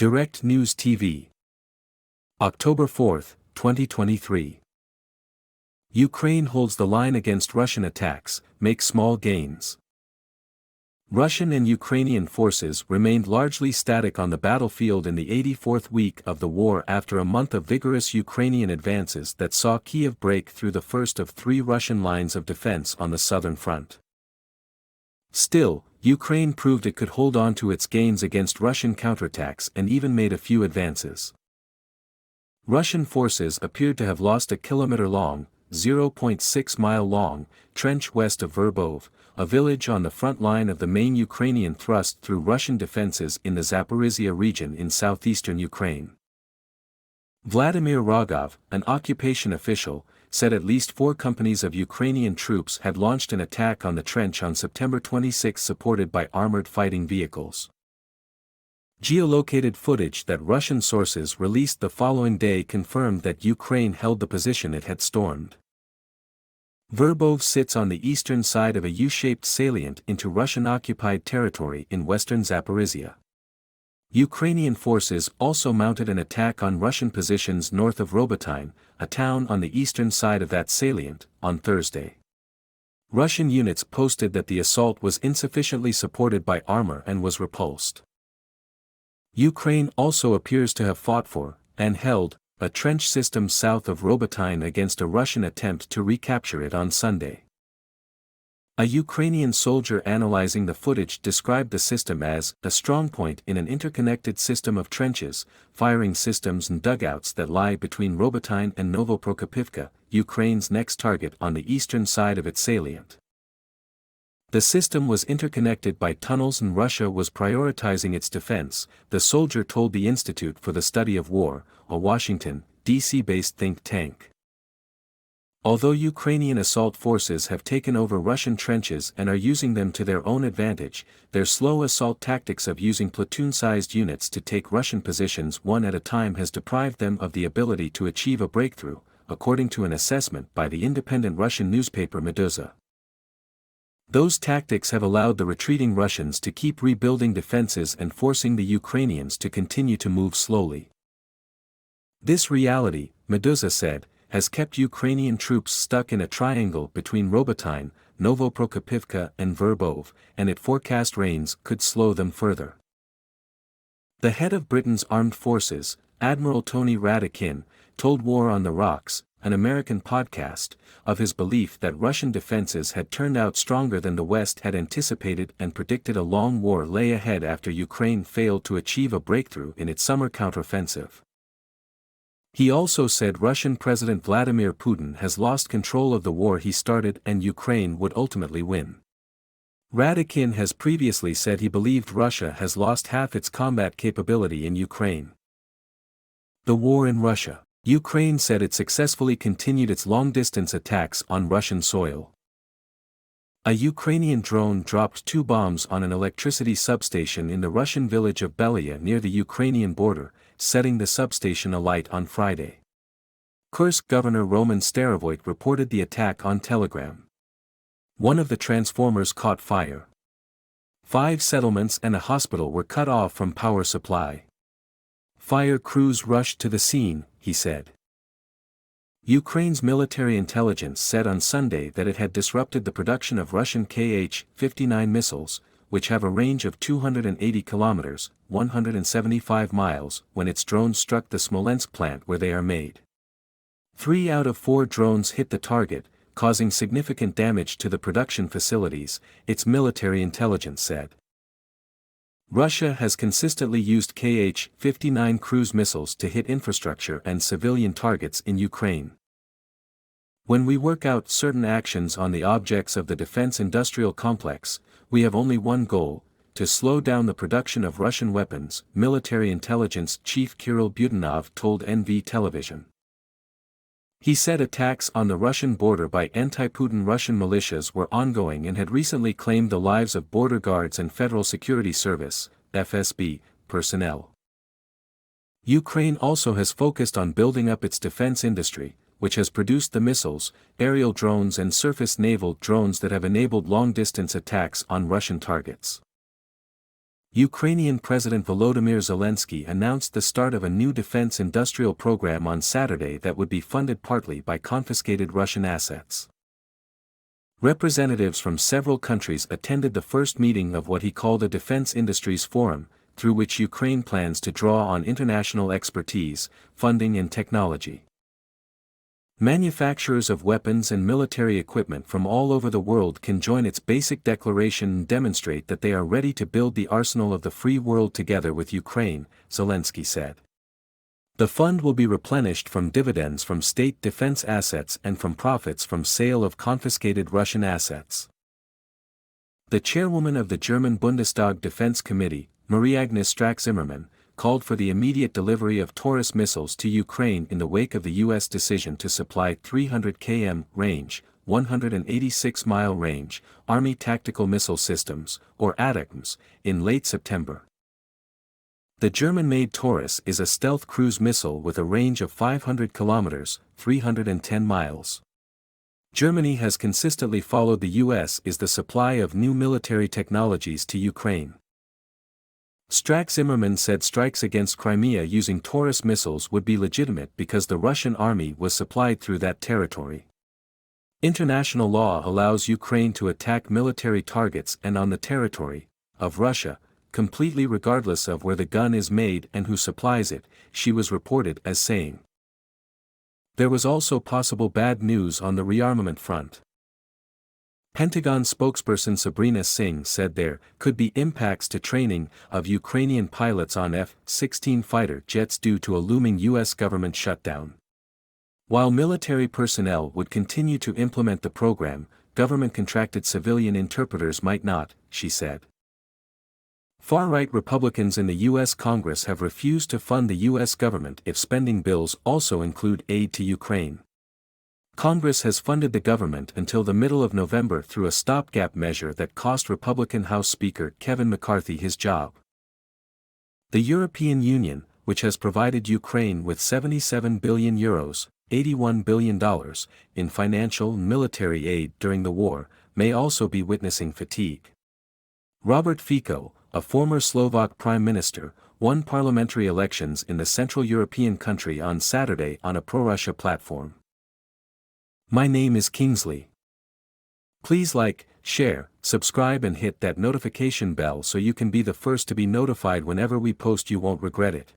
Direct News TV. October 4, 2023. Ukraine holds the line against Russian attacks, makes small gains. Russian and Ukrainian forces remained largely static on the battlefield in the 84th week of the war after a month of vigorous Ukrainian advances that saw Kyiv break through the first of three Russian lines of defense on the southern front. Still, Ukraine proved it could hold on to its gains against Russian counterattacks and even made a few advances. Russian forces appeared to have lost a kilometer-long, 0.6-mile-long, trench west of Verbov, a village on the front line of the main Ukrainian thrust through Russian defenses in the Zaporizhia region in southeastern Ukraine. Vladimir Rogov, an occupation official, said at least 4 companies of Ukrainian troops had launched an attack on the trench on September 26 supported by armored fighting vehicles. Geolocated footage that Russian sources released the following day confirmed that Ukraine held the position it had stormed. Verbov sits on the eastern side of a U-shaped salient into Russian-occupied territory in western Zaporizhia. Ukrainian forces also mounted an attack on Russian positions north of Robotyne, a town on the eastern side of that salient, on Thursday. Russian units posted that the assault was insufficiently supported by armor and was repulsed. Ukraine also appears to have fought for, and held, a trench system south of Robotyne against a Russian attempt to recapture it on Sunday. A Ukrainian soldier analyzing the footage described the system as a strongpoint in an interconnected system of trenches, firing systems and dugouts that lie between Robotyne and Novoprokopivka, Ukraine's next target on the eastern side of its salient. The system was interconnected by tunnels and Russia was prioritizing its defense, the soldier told the Institute for the Study of War, a Washington, D.C.-based think tank. Although Ukrainian assault forces have taken over Russian trenches and are using them to their own advantage, their slow assault tactics of using platoon-sized units to take Russian positions one at a time has deprived them of the ability to achieve a breakthrough, according to an assessment by the independent Russian newspaper Meduza. Those tactics have allowed the retreating Russians to keep rebuilding defenses and forcing the Ukrainians to continue to move slowly. This reality, Meduza said, has kept Ukrainian troops stuck in a triangle between Robotyne, Novoprokopivka and Verbov, and it forecast rains could slow them further. The head of Britain's armed forces, Admiral Tony Radakin, told War on the Rocks, an American podcast, of his belief that Russian defenses had turned out stronger than the West had anticipated and predicted a long war lay ahead after Ukraine failed to achieve a breakthrough in its summer counteroffensive. He also said Russian President Vladimir Putin has lost control of the war he started and Ukraine would ultimately win. Radakin has previously said he believed Russia has lost half its combat capability in Ukraine. The war in Russia. Ukraine said it successfully continued its long-distance attacks on Russian soil. A Ukrainian drone dropped 2 bombs on an electricity substation in the Russian village of Belaya near the Ukrainian border, setting the substation alight on Friday. Kursk Governor Roman Starovoyt reported the attack on Telegram. One of the transformers caught fire. 5 settlements and a hospital were cut off from power supply. Fire crews rushed to the scene, he said. Ukraine's military intelligence said on Sunday that it had disrupted the production of Russian Kh-59 missiles, which have a range of 280 kilometers, 175 miles, when its drones struck the Smolensk plant where they are made. 3 out of 4 drones hit the target, causing significant damage to the production facilities, its military intelligence said. Russia has consistently used Kh-59 cruise missiles to hit infrastructure and civilian targets in Ukraine. When we work out certain actions on the objects of the defense industrial complex, we have only one goal, to slow down the production of Russian weapons, military intelligence chief Kirill Budanov told NV television. He said attacks on the Russian border by anti-Putin Russian militias were ongoing and had recently claimed the lives of border guards and Federal Security Service, FSB, personnel. Ukraine also has focused on building up its defense industry, which has produced the missiles, aerial drones and surface naval drones that have enabled long-distance attacks on Russian targets. Ukrainian President Volodymyr Zelensky announced the start of a new defense industrial program on Saturday that would be funded partly by confiscated Russian assets. Representatives from several countries attended the first meeting of what he called a Defense Industries Forum, through which Ukraine plans to draw on international expertise, funding and technology. Manufacturers of weapons and military equipment from all over the world can join its basic declaration and demonstrate that they are ready to build the arsenal of the free world together with Ukraine, Zelensky said. The fund will be replenished from dividends from state defense assets and from profits from sale of confiscated Russian assets. The chairwoman of the German Bundestag Defense Committee, Marie-Agnes Strack-Zimmermann, called for the immediate delivery of Taurus missiles to Ukraine in the wake of the U.S. decision to supply 300 km range, 186-mile range, Army Tactical Missile Systems, or ATACMS, in late September. The German-made Taurus is a stealth cruise missile with a range of 500 kilometers, 310 miles. Germany has consistently followed the U.S. in the supply of new military technologies to Ukraine. Strack-Zimmermann said strikes against Crimea using Taurus missiles would be legitimate because the Russian army was supplied through that territory. International law allows Ukraine to attack military targets and on the territory of Russia, completely regardless of where the gun is made and who supplies it, she was reported as saying. There was also possible bad news on the rearmament front. Pentagon spokesperson Sabrina Singh said there could be impacts to training of Ukrainian pilots on F-16 fighter jets due to a looming U.S. government shutdown. While military personnel would continue to implement the program, government-contracted civilian interpreters might not, she said. Far-right Republicans in the U.S. Congress have refused to fund the U.S. government if spending bills also include aid to Ukraine. Congress has funded the government until the middle of November through a stopgap measure that cost Republican House Speaker Kevin McCarthy his job. The European Union, which has provided Ukraine with €77 billion, $81 billion, in financial and military aid during the war, may also be witnessing fatigue. Robert Fico, a former Slovak prime minister, won parliamentary elections in the Central European country on Saturday on a pro-Russia platform. My name is Kingsley. Please like, share, subscribe and hit that notification bell so you can be the first to be notified whenever we post. You won't regret it.